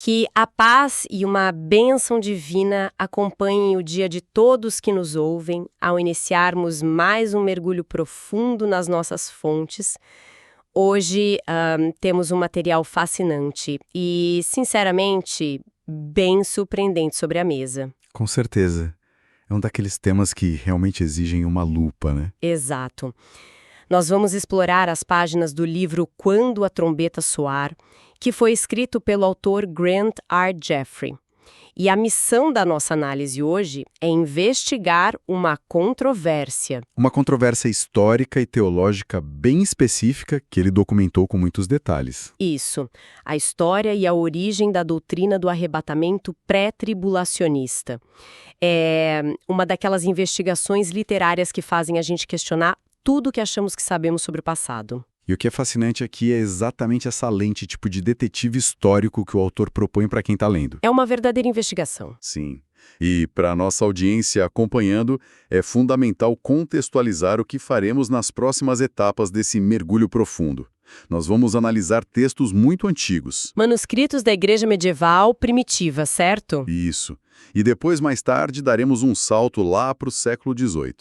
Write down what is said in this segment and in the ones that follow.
Que a paz e uma bênção divina acompanhem o dia de todos que nos ouvem ao iniciarmos mais um mergulho profundo nas nossas fontes. Hoje temos um material fascinante e, sinceramente, bem surpreendente sobre a mesa. Com certeza. É um daqueles temas que realmente exigem uma lupa, né? Exato. Nós vamos explorar as páginas do livro Quando a Trombeta Soar, que foi escrito pelo autor Grant R. Jeffrey. E a missão da nossa análise hoje é investigar uma controvérsia. Uma controvérsia histórica e teológica bem específica que ele documentou com muitos detalhes. Isso, a história e a origem da doutrina do arrebatamento pré-tribulacionista. É uma daquelas investigações literárias que fazem a gente questionar tudo o que achamos que sabemos sobre o passado. E o que é fascinante aqui é exatamente essa lente tipo de detetive histórico que o autor propõe para quem está lendo. É uma verdadeira investigação. Sim. E para a nossa audiência acompanhando, é fundamental contextualizar o que faremos nas próximas etapas desse mergulho profundo. Nós vamos analisar textos muito antigos. Manuscritos da Igreja Medieval Primitiva, certo? Isso. E depois, mais tarde, daremos um salto lá para o século XVIII.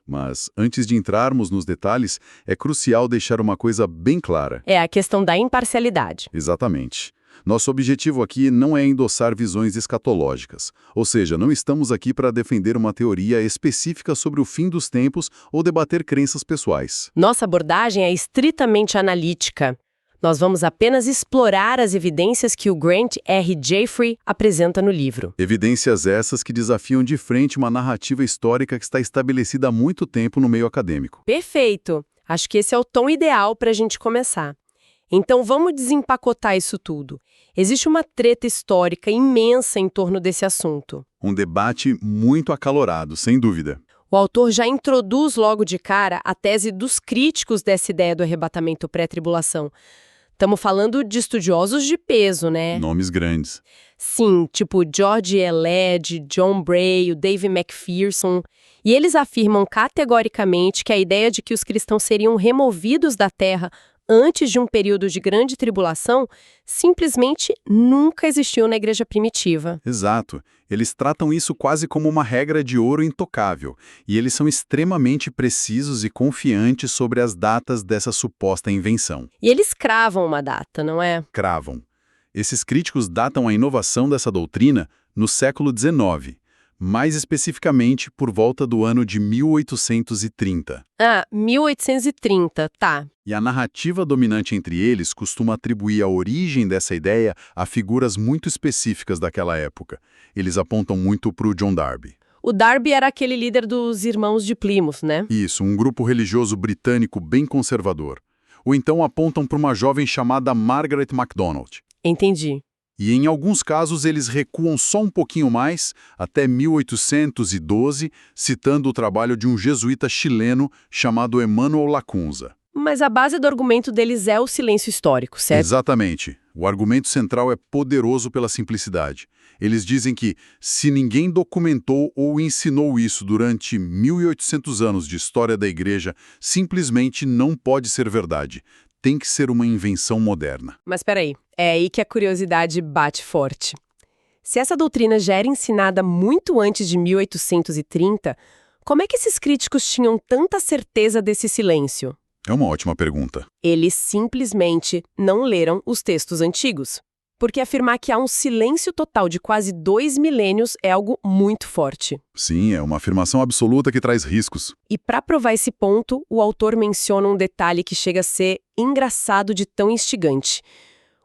Mas, antes de entrarmos nos detalhes, é crucial deixar uma coisa bem clara. É a questão da imparcialidade. Exatamente. Nosso objetivo aqui não é endossar visões escatológicas, ou seja, não estamos aqui para defender uma teoria específica sobre o fim dos tempos ou debater crenças pessoais. Nossa abordagem é estritamente analítica. Nós vamos apenas explorar as evidências que o Grant R. Jeffrey apresenta no livro. Evidências essas que desafiam de frente uma narrativa histórica que está estabelecida há muito tempo no meio acadêmico. Perfeito! Acho que esse é o tom ideal para a gente começar. Então vamos desempacotar isso tudo. Existe uma treta histórica imensa em torno desse assunto. Um debate muito acalorado, sem dúvida. O autor já introduz logo de cara a tese dos críticos dessa ideia do arrebatamento pré-tribulação. Estamos falando de estudiosos de peso, né? Nomes grandes. Sim, tipo George Eled, John Bray, o Dave McPherson. E eles afirmam categoricamente que a ideia de que os cristãos seriam removidos da terra antes de um período de grande tribulação simplesmente nunca existiu na igreja primitiva. Exato. Eles tratam isso quase como uma regra de ouro intocável, e eles são extremamente precisos e confiantes sobre as datas dessa suposta invenção. E eles cravam uma data, não é? Cravam. Esses críticos datam a inovação dessa doutrina no século XIX, mais especificamente por volta do ano de 1830. 1830, tá. E a narrativa dominante entre eles costuma atribuir a origem dessa ideia a figuras muito específicas daquela época. Eles apontam muito para o John Darby. O Darby era aquele líder dos Irmãos de Plymouth, né? Isso, um grupo religioso britânico bem conservador. Ou então apontam para uma jovem chamada Margaret MacDonald. Entendi. E em alguns casos eles recuam só um pouquinho mais, até 1812, citando o trabalho de um jesuíta chileno chamado Emmanuel Lacunza. Mas a base do argumento deles é o silêncio histórico, certo? Exatamente. O argumento central é poderoso pela simplicidade. Eles dizem que, se ninguém documentou ou ensinou isso durante 1800 anos de história da igreja, simplesmente não pode ser verdade. Tem que ser uma invenção moderna. Mas peraí, é aí que a curiosidade bate forte. Se essa doutrina já era ensinada muito antes de 1830, como é que esses críticos tinham tanta certeza desse silêncio? É uma ótima pergunta. Eles simplesmente não leram os textos antigos. Porque afirmar que há um silêncio total de quase 2 milênios é algo muito forte. Sim, é uma afirmação absoluta que traz riscos. E para provar esse ponto, o autor menciona um detalhe que chega a ser engraçado de tão instigante.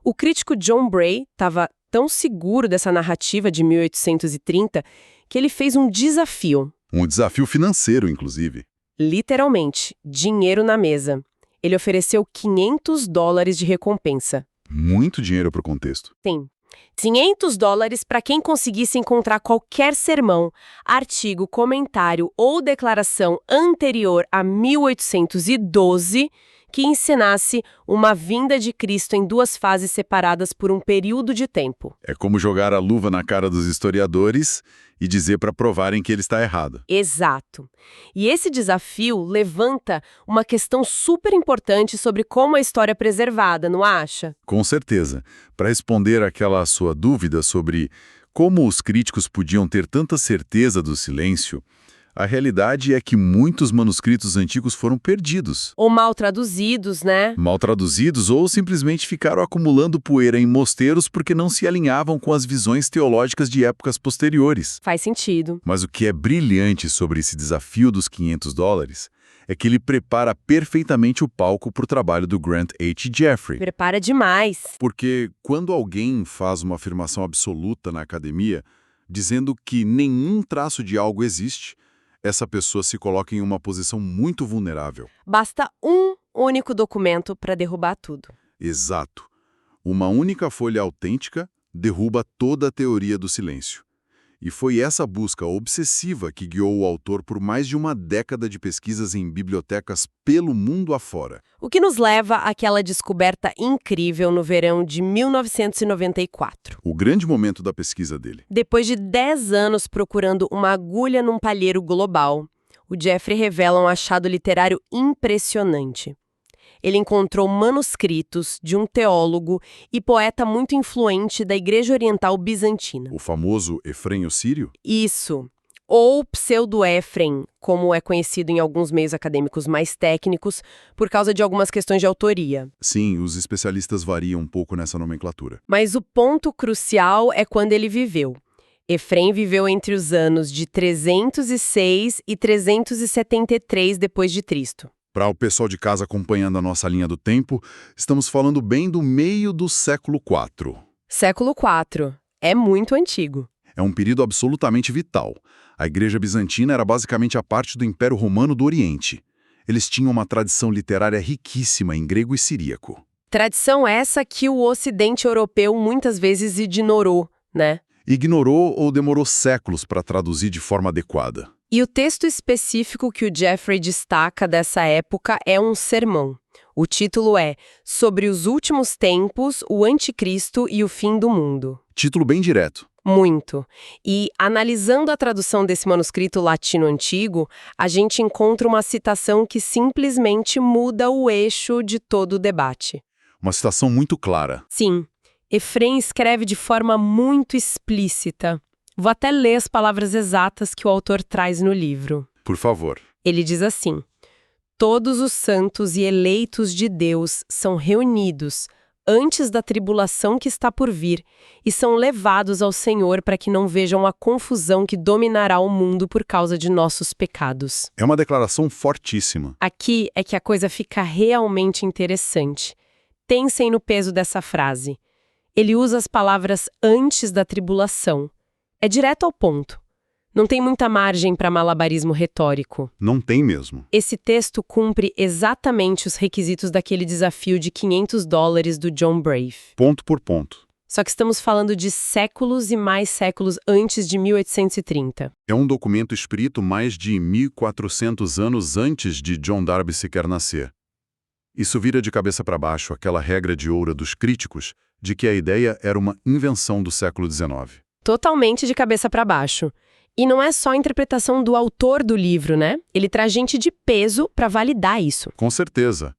O crítico John Bray estava tão seguro dessa narrativa de 1830 que ele fez um desafio. Um desafio financeiro, inclusive. Literalmente, dinheiro na mesa. Ele ofereceu $500 de recompensa. Muito dinheiro para o contexto. Sim. $500 para quem conseguisse encontrar qualquer sermão, artigo, comentário ou declaração anterior a 1812 que ensinasse uma vinda de Cristo em duas fases separadas por um período de tempo. É como jogar a luva na cara dos historiadores e dizer para provarem que ele está errado. Exato. E esse desafio levanta uma questão super importante sobre como a história é preservada, não acha? Com certeza. Para responder àquela sua dúvida sobre como os críticos podiam ter tanta certeza do silêncio, a realidade é que muitos manuscritos antigos foram perdidos. Ou mal traduzidos, né? Mal traduzidos ou simplesmente ficaram acumulando poeira em mosteiros porque não se alinhavam com as visões teológicas de épocas posteriores. Faz sentido. Mas o que é brilhante sobre esse desafio dos $500 é que ele prepara perfeitamente o palco para o trabalho do Grant H. Jeffrey. Prepara demais. Porque quando alguém faz uma afirmação absoluta na academia, dizendo que nenhum traço de algo existe, essa pessoa se coloca em uma posição muito vulnerável. Basta um único documento para derrubar tudo. Exato. Uma única folha autêntica derruba toda a teoria do silêncio. E foi essa busca obsessiva que guiou o autor por mais de uma década de pesquisas em bibliotecas pelo mundo afora. O que nos leva àquela descoberta incrível no verão de 1994. O grande momento da pesquisa dele. Depois de 10 anos procurando uma agulha num palheiro global, o Jeffrey revela um achado literário impressionante. Ele encontrou manuscritos de um teólogo e poeta muito influente da Igreja Oriental Bizantina. O famoso Efrém o Sírio? Isso, ou pseudo-Éfrem, como é conhecido em alguns meios acadêmicos mais técnicos, por causa de algumas questões de autoria. Sim, os especialistas variam um pouco nessa nomenclatura. Mas o ponto crucial é quando ele viveu. Efrém viveu entre os anos de 306 e 373 depois de Cristo. Para o pessoal de casa acompanhando a nossa linha do tempo, estamos falando bem do meio do século IV. Século IV. É muito antigo. É um período absolutamente vital. A Igreja Bizantina era basicamente a parte do Império Romano do Oriente. Eles tinham uma tradição literária riquíssima em grego e siríaco. Tradição essa que o Ocidente europeu muitas vezes ignorou, né? Ignorou ou demorou séculos para traduzir de forma adequada. E o texto específico que o Jeffrey destaca dessa época é um sermão. O título é Sobre os Últimos Tempos, o Anticristo e o Fim do Mundo. Título bem direto. Muito. E, analisando a tradução desse manuscrito latino antigo, a gente encontra uma citação que simplesmente muda o eixo de todo o debate. Uma citação muito clara. Sim, Efrém escreve de forma muito explícita. Vou até ler as palavras exatas que o autor traz no livro. Por favor. Ele diz assim: todos os santos e eleitos de Deus são reunidos antes da tribulação que está por vir e são levados ao Senhor para que não vejam a confusão que dominará o mundo por causa de nossos pecados. É uma declaração fortíssima. Aqui é que a coisa fica realmente interessante. Pensem no peso dessa frase. Ele usa as palavras antes da tribulação. É direto ao ponto. Não tem muita margem para malabarismo retórico. Não tem mesmo. Esse texto cumpre exatamente os requisitos daquele desafio de $500 do John Brave. Ponto por ponto. Só que estamos falando de séculos e mais séculos antes de 1830. É um documento escrito mais de 1.400 anos antes de John Darby sequer nascer. Isso vira de cabeça para baixo aquela regra de ouro dos críticos de que a ideia era uma invenção do século XIX. Totalmente de cabeça para baixo. E não é só a interpretação do autor do livro, né? Ele traz gente de peso para validar isso. Com certeza.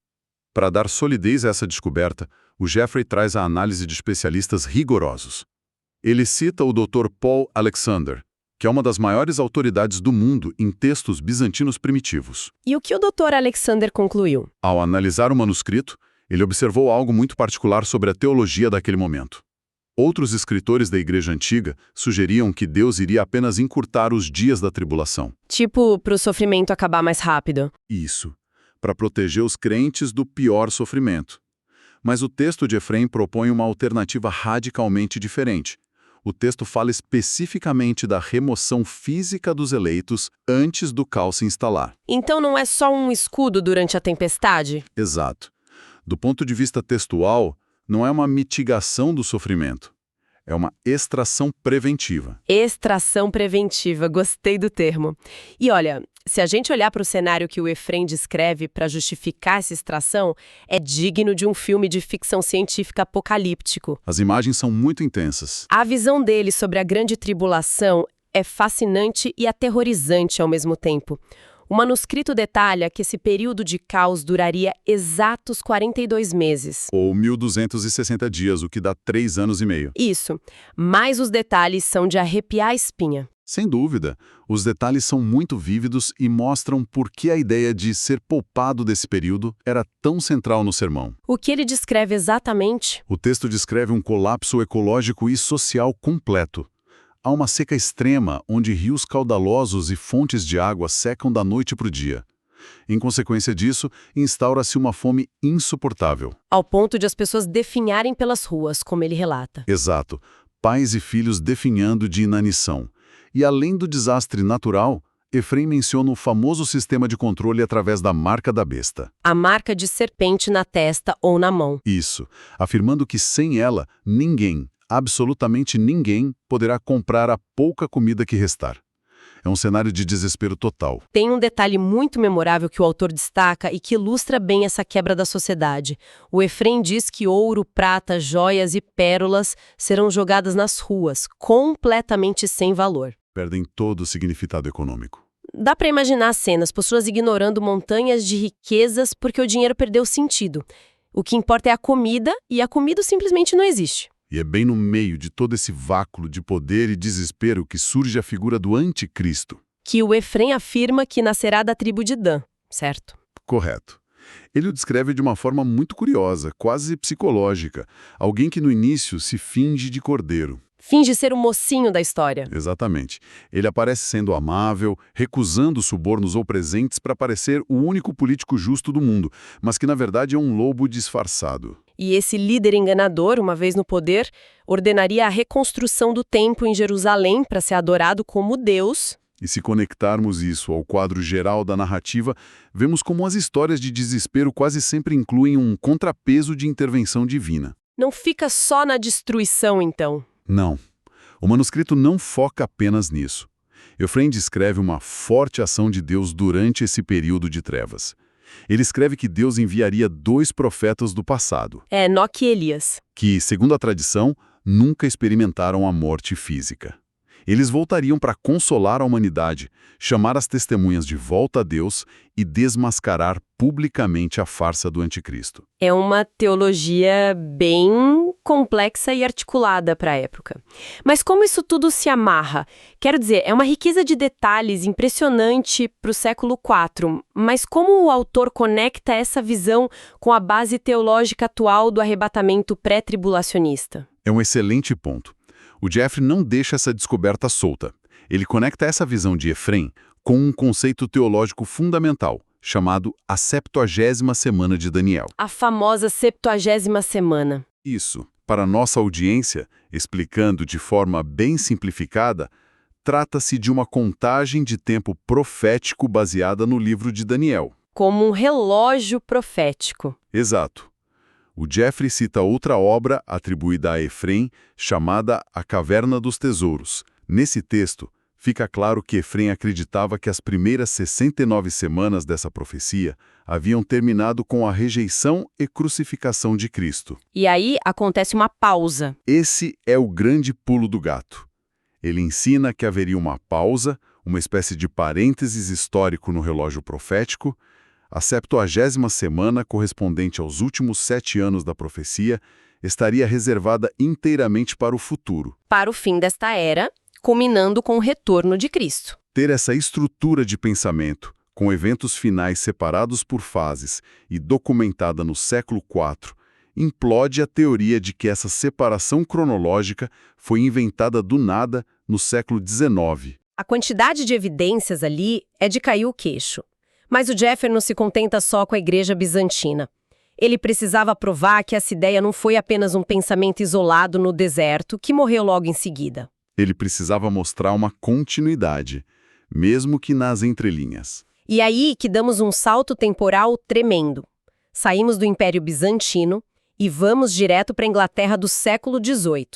Para dar solidez a essa descoberta, o Jeffrey traz a análise de especialistas rigorosos. Ele cita o Dr. Paul Alexander, que é uma das maiores autoridades do mundo em textos bizantinos primitivos. E o que o Dr. Alexander concluiu? Ao analisar o manuscrito, ele observou algo muito particular sobre a teologia daquele momento. Outros escritores da Igreja Antiga sugeriam que Deus iria apenas encurtar os dias da tribulação. Tipo, para o sofrimento acabar mais rápido. Isso, para proteger os crentes do pior sofrimento. Mas o texto de Efrém propõe uma alternativa radicalmente diferente. O texto fala especificamente da remoção física dos eleitos antes do caos se instalar. Então não é só um escudo durante a tempestade? Exato. Do ponto de vista textual, não é uma mitigação do sofrimento. É uma extração preventiva. Extração preventiva, gostei do termo. E olha, se a gente olhar para o cenário que o Efrem descreve para justificar essa extração, é digno de um filme de ficção científica apocalíptico. As imagens são muito intensas. A visão dele sobre a grande tribulação é fascinante e aterrorizante ao mesmo tempo. O manuscrito detalha que esse período de caos duraria exatos 42 meses. Ou 1.260 dias, o que dá 3 anos e meio. Isso, mas os detalhes são de arrepiar a espinha. Sem dúvida, os detalhes são muito vívidos e mostram por que a ideia de ser poupado desse período era tão central no sermão. O que ele descreve exatamente? O texto descreve um colapso ecológico e social completo. Há uma seca extrema, onde rios caudalosos e fontes de água secam da noite para o dia. Em consequência disso, instaura-se uma fome insuportável. Ao ponto de as pessoas definharem pelas ruas, como ele relata. Exato. Pais e filhos definhando de inanição. E além do desastre natural, Efrem menciona o famoso sistema de controle através da marca da besta. A marca de serpente na testa ou na mão. Isso, afirmando que sem ela, ninguém, absolutamente ninguém, poderá comprar a pouca comida que restar. É um cenário de desespero total. Tem um detalhe muito memorável que o autor destaca e que ilustra bem essa quebra da sociedade. O Efrem diz que ouro, prata, joias e pérolas serão jogadas nas ruas, completamente sem valor. Perdem todo o significado econômico. Dá para imaginar cenas, pessoas ignorando montanhas de riquezas porque o dinheiro perdeu sentido. O que importa é a comida e a comida simplesmente não existe. E é bem no meio de todo esse vácuo de poder e desespero que surge a figura do anticristo. Que o Efrem afirma que nascerá da tribo de Dan, certo? Correto. Ele o descreve de uma forma muito curiosa, quase psicológica. Alguém que no início se finge de cordeiro. Finge ser o mocinho da história. Exatamente. Ele aparece sendo amável, recusando subornos ou presentes para parecer o único político justo do mundo, mas que na verdade é um lobo disfarçado. E esse líder enganador, uma vez no poder, ordenaria a reconstrução do templo em Jerusalém para ser adorado como Deus. E se conectarmos isso ao quadro geral da narrativa, vemos como as histórias de desespero quase sempre incluem um contrapeso de intervenção divina. Não fica só na destruição, então. Não. O manuscrito não foca apenas nisso. Efrem descreve uma forte ação de Deus durante esse período de trevas. Ele escreve que Deus enviaria 2 profetas do passado. Enoque e Elias. Que, segundo a tradição, nunca experimentaram a morte física. Eles voltariam para consolar a humanidade, chamar as testemunhas de volta a Deus e desmascarar publicamente a farsa do anticristo. É uma teologia bem complexa e articulada para a época. Mas como isso tudo se amarra? Quero dizer, é uma riqueza de detalhes impressionante para o século IV, mas como o autor conecta essa visão com a base teológica atual do arrebatamento pré-tribulacionista? É um excelente ponto. O Jeffrey não deixa essa descoberta solta. Ele conecta essa visão de Efrem com um conceito teológico fundamental, chamado a 70ª semana de Daniel. A famosa 70ª semana. Isso, para nossa audiência, explicando de forma bem simplificada, trata-se de uma contagem de tempo profético baseada no livro de Daniel. Como um relógio profético. Exato. O Jeffrey cita outra obra atribuída a Efrem, chamada A Caverna dos Tesouros. Nesse texto, fica claro que Efrem acreditava que as primeiras 69 semanas dessa profecia haviam terminado com a rejeição e crucificação de Cristo. E aí acontece uma pausa. Esse é o grande pulo do gato. Ele ensina que haveria uma pausa, uma espécie de parênteses histórico no relógio profético. A 70ª semana, correspondente aos últimos 7 anos da profecia, estaria reservada inteiramente para o futuro. Para o fim desta era, culminando com o retorno de Cristo. Ter essa estrutura de pensamento, com eventos finais separados por fases e documentada no século IV, implode a teoria de que essa separação cronológica foi inventada do nada no século XIX. A quantidade de evidências ali é de cair o queixo. Mas o Jeffrey não se contenta só com a igreja bizantina. Ele precisava provar que essa ideia não foi apenas um pensamento isolado no deserto que morreu logo em seguida. Ele precisava mostrar uma continuidade, mesmo que nas entrelinhas. E aí que damos um salto temporal tremendo. Saímos do Império Bizantino e vamos direto para a Inglaterra do século XVIII.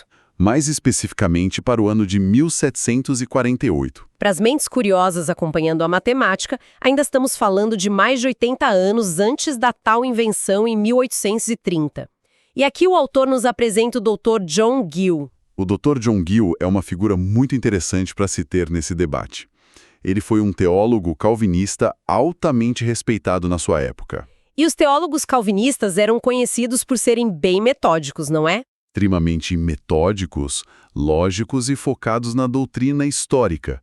mais especificamente para o ano de 1748. Para as mentes curiosas acompanhando a matemática, ainda estamos falando de mais de 80 anos antes da tal invenção em 1830. E aqui o autor nos apresenta o Dr. John Gill. O Dr. John Gill é uma figura muito interessante para se ter nesse debate. Ele foi um teólogo calvinista altamente respeitado na sua época. E os teólogos calvinistas eram conhecidos por serem bem metódicos, não é? Extremamente metódicos, lógicos e focados na doutrina histórica.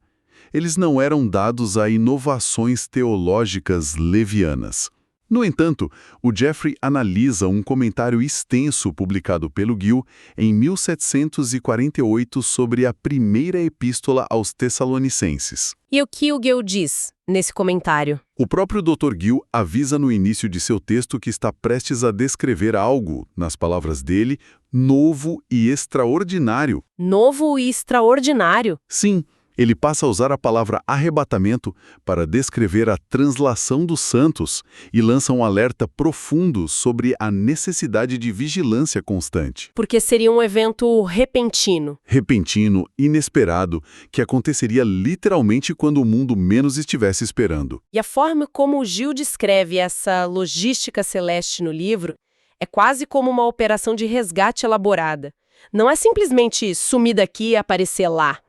Eles não eram dados a inovações teológicas levianas. No entanto, o Jeffrey analisa um comentário extenso publicado pelo Gill em 1748 sobre a primeira epístola aos Tessalonicenses. E o que o Gill diz nesse comentário? O próprio Dr. Gill avisa no início de seu texto que está prestes a descrever algo, nas palavras dele, novo e extraordinário. Novo e extraordinário? Sim, ele passa a usar a palavra arrebatamento para descrever a translação dos santos e lança um alerta profundo sobre a necessidade de vigilância constante. Porque seria um evento repentino. Repentino, inesperado, que aconteceria literalmente quando o mundo menos estivesse esperando. E a forma como o Gill descreve essa logística celeste no livro é quase como uma operação de resgate elaborada. Não é simplesmente sumir daqui e aparecer lá.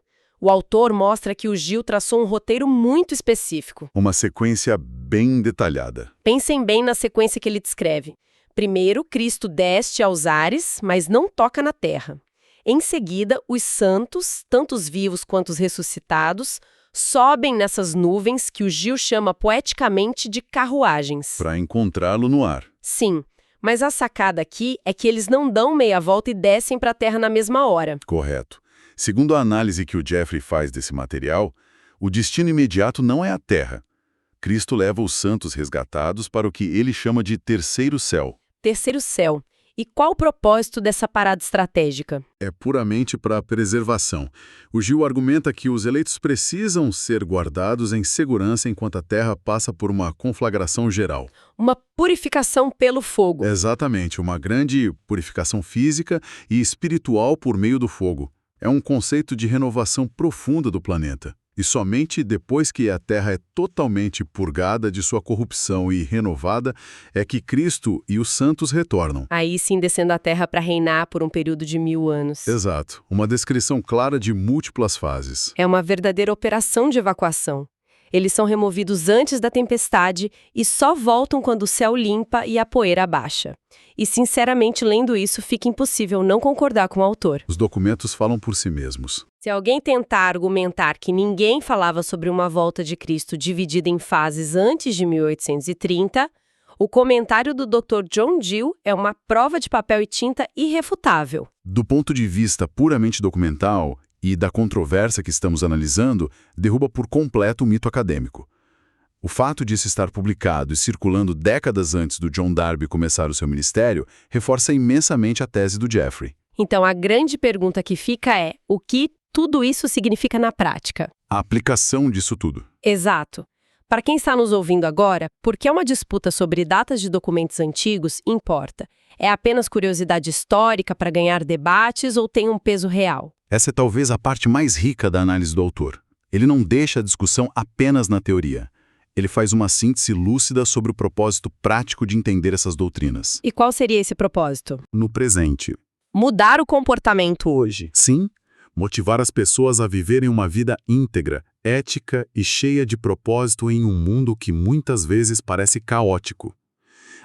O autor mostra que o Gill traçou um roteiro muito específico. Uma sequência bem detalhada. Pensem bem na sequência que ele descreve. Primeiro, Cristo desce aos ares, mas não toca na terra. Em seguida, os santos, tanto os vivos quanto os ressuscitados, sobem nessas nuvens que o Gill chama poeticamente de carruagens. Para encontrá-lo no ar. Sim, mas a sacada aqui é que eles não dão meia volta e descem para a terra na mesma hora. Correto. Segundo a análise que o Jeffrey faz desse material, o destino imediato não é a Terra. Cristo leva os santos resgatados para o que ele chama de terceiro céu. Terceiro céu. E qual o propósito dessa parada estratégica? É puramente para a preservação. O Gill argumenta que os eleitos precisam ser guardados em segurança enquanto a Terra passa por uma conflagração geral. Uma purificação pelo fogo. Exatamente, uma grande purificação física e espiritual por meio do fogo. É um conceito de renovação profunda do planeta. E somente depois que a Terra é totalmente purgada de sua corrupção e renovada, é que Cristo e os santos retornam. Aí sim descendo à Terra para reinar por um período de 1000 anos. Exato. Uma descrição clara de múltiplas fases. É uma verdadeira operação de evacuação. Eles são removidos antes da tempestade e só voltam quando o céu limpa e a poeira abaixa. E, sinceramente, lendo isso, fica impossível não concordar com o autor. Os documentos falam por si mesmos. Se alguém tentar argumentar que ninguém falava sobre uma volta de Cristo dividida em fases antes de 1830, o comentário do Dr. John Gill é uma prova de papel e tinta irrefutável. Do ponto de vista puramente documental e da controvérsia que estamos analisando, derruba por completo o mito acadêmico. O fato disso estar publicado e circulando décadas antes do John Darby começar o seu ministério reforça imensamente a tese do Jeffrey. Então, a grande pergunta que fica é: o que tudo isso significa na prática? A aplicação disso tudo. Exato. Para quem está nos ouvindo agora, por que uma disputa sobre datas de documentos antigos importa? É apenas curiosidade histórica para ganhar debates ou tem um peso real? Essa é talvez a parte mais rica da análise do autor. Ele não deixa a discussão apenas na teoria. Ele faz uma síntese lúcida sobre o propósito prático de entender essas doutrinas. E qual seria esse propósito? No presente. Mudar o comportamento hoje. Sim, motivar as pessoas a viverem uma vida íntegra, ética e cheia de propósito em um mundo que muitas vezes parece caótico.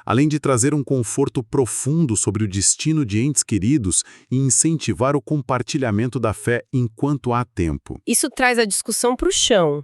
Além de trazer um conforto profundo sobre o destino de entes queridos e incentivar o compartilhamento da fé enquanto há tempo. Isso traz a discussão para o chão.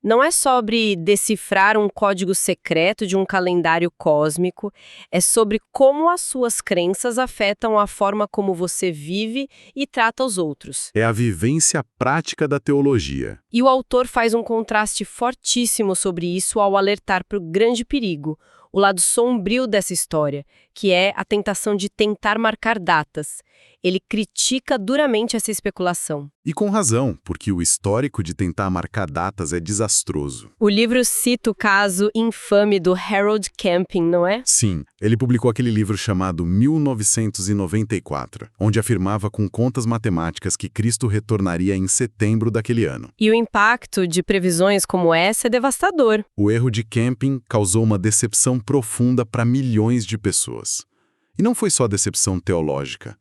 Não é sobre decifrar um código secreto de um calendário cósmico, é sobre como as suas crenças afetam a forma como você vive e trata os outros. É a vivência prática da teologia. E o autor faz um contraste fortíssimo sobre isso ao alertar para o grande perigo, o lado sombrio dessa história, que é a tentação de tentar marcar datas. Ele critica duramente essa especulação. E com razão, porque o histórico de tentar marcar datas é desastroso. O livro cita o caso infame do Harold Camping, não é? Sim, ele publicou aquele livro chamado 1994, onde afirmava com contas matemáticas que Cristo retornaria em setembro daquele ano. E o impacto de previsões como essa é devastador. O erro de Camping causou uma decepção profunda para milhões de pessoas. E não foi só decepção teológica.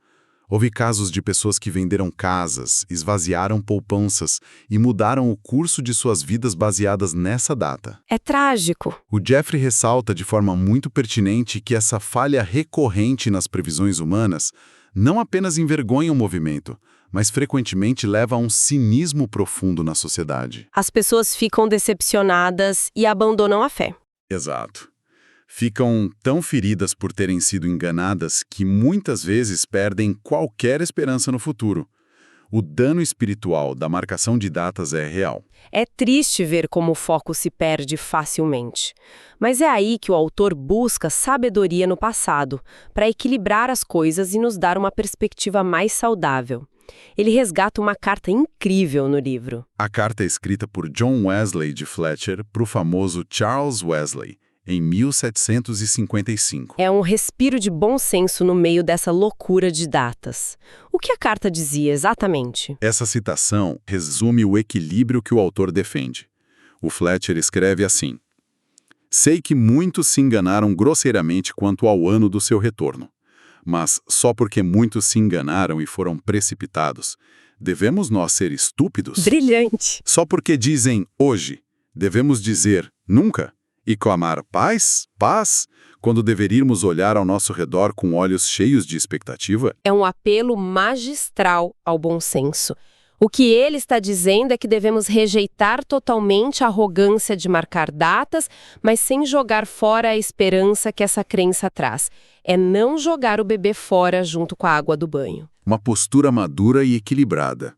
Houve casos de pessoas que venderam casas, esvaziaram poupanças e mudaram o curso de suas vidas baseadas nessa data. É trágico. O Jeffrey ressalta de forma muito pertinente que essa falha recorrente nas previsões humanas não apenas envergonha o movimento, mas frequentemente leva a um cinismo profundo na sociedade. As pessoas ficam decepcionadas e abandonam a fé. Exato. Ficam tão feridas por terem sido enganadas que muitas vezes perdem qualquer esperança no futuro. O dano espiritual da marcação de datas é real. É triste ver como o foco se perde facilmente. Mas é aí que o autor busca sabedoria no passado, para equilibrar as coisas e nos dar uma perspectiva mais saudável. Ele resgata uma carta incrível no livro. A carta é escrita por John Wesley de Fletcher para o famoso Charles Wesley, em 1755. É um respiro de bom senso no meio dessa loucura de datas. O que a carta dizia exatamente? Essa citação resume o equilíbrio que o autor defende. O Fletcher escreve assim: "Sei que muitos se enganaram grosseiramente quanto ao ano do seu retorno. Mas só porque muitos se enganaram e foram precipitados, devemos nós ser estúpidos? Brilhante! Só porque dizem hoje, devemos dizer nunca? E clamar paz, paz, quando deveríamos olhar ao nosso redor com olhos cheios de expectativa?" É um apelo magistral ao bom senso. O que ele está dizendo é que devemos rejeitar totalmente a arrogância de marcar datas, mas sem jogar fora a esperança que essa crença traz. É não jogar o bebê fora junto com a água do banho. Uma postura madura e equilibrada.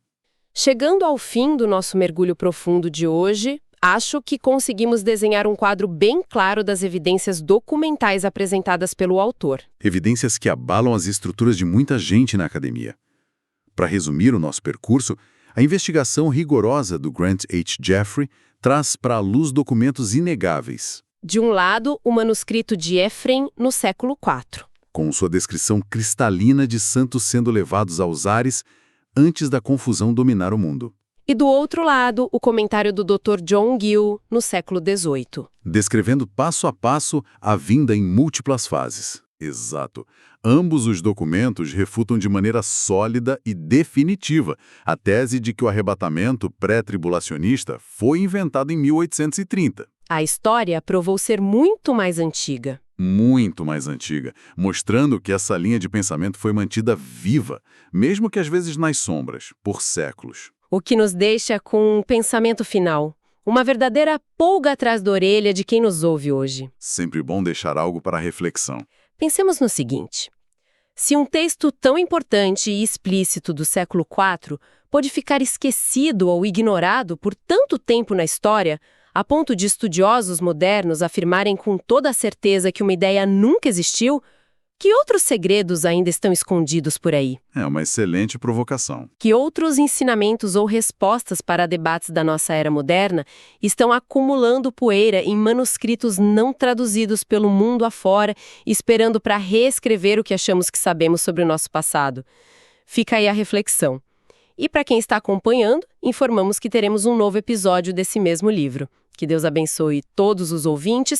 Chegando ao fim do nosso mergulho profundo de hoje, acho que conseguimos desenhar um quadro bem claro das evidências documentais apresentadas pelo autor. Evidências que abalam as estruturas de muita gente na academia. Para resumir o nosso percurso, a investigação rigorosa do Grant H. Jeffrey traz para a luz documentos inegáveis. De um lado, o manuscrito de Ephraim no século IV. Com sua descrição cristalina de santos sendo levados aos ares antes da confusão dominar o mundo. E do outro lado, o comentário do Dr. John Gill, no século XVIII. Descrevendo passo a passo a vinda em múltiplas fases. Exato. Ambos os documentos refutam de maneira sólida e definitiva a tese de que o arrebatamento pré-tribulacionista foi inventado em 1830. A história provou ser muito mais antiga. Muito mais antiga, mostrando que essa linha de pensamento foi mantida viva, mesmo que às vezes nas sombras, por séculos. O que nos deixa com um pensamento final. Uma verdadeira pulga atrás da orelha de quem nos ouve hoje. Sempre bom deixar algo para reflexão. Pensemos no seguinte. Se um texto tão importante e explícito do século IV pôde ficar esquecido ou ignorado por tanto tempo na história, a ponto de estudiosos modernos afirmarem com toda a certeza que uma ideia nunca existiu, que outros segredos ainda estão escondidos por aí? É uma excelente provocação. Que outros ensinamentos ou respostas para debates da nossa era moderna estão acumulando poeira em manuscritos não traduzidos pelo mundo afora, esperando para reescrever o que achamos que sabemos sobre o nosso passado? Fica aí a reflexão. E para quem está acompanhando, informamos que teremos um novo episódio desse mesmo livro. Que Deus abençoe todos os ouvintes